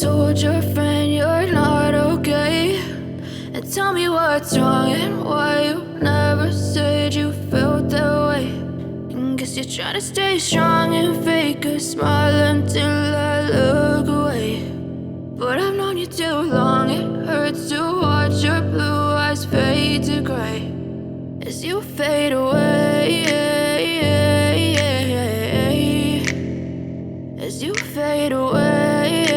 told your friend you're not okay, and tell me what's wrong and why you never said you felt that way. And guess you're trying to stay strong and fake a smile until I look away. But I've known you too long, it hurts to watch your blue eyes fade to gray as you fade away, as you fade away.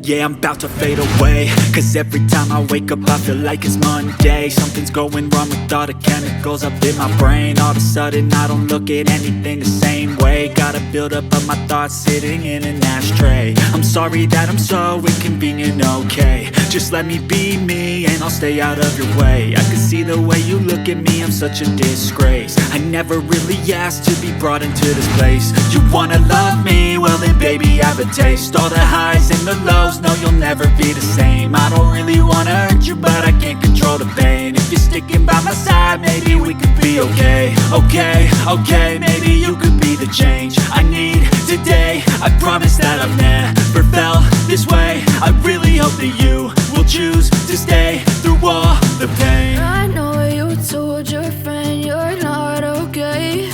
Yeah, I'm about to fade away, cause every time I wake up I feel like it's Monday. Something's going wrong with all the chemicals up in my brain. All of a sudden I don't look at anything the same way. Gotta build up of my thoughts sitting in an ashtray. I'm sorry that I'm so inconvenient, okay. Just let me be me and I'll stay out of your way. I can see the way you look at me, I'm such a disgrace. I never really asked to be brought into this place. You wanna love me? Well then baby I have a taste. All the highs and the lows, no you'll never be the same. I don't really wanna hurt you but I can't control the pain. If you're sticking by my side maybe we could be okay. Okay, maybe you could be the change I need today. I promise that I've never felt this way. I really hope that you will choose to stay through all the pain. I know you told your friend you're not okay,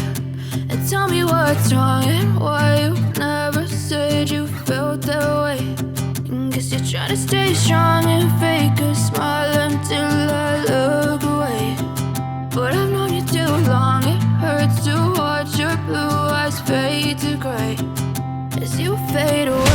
and tell me what's wrong and why you never said you felt that way. And guess you're trying to stay strong and fake a smile until I look away. But I've known you too long, it hurts to watch your blue eyes fade to gray as you fade away.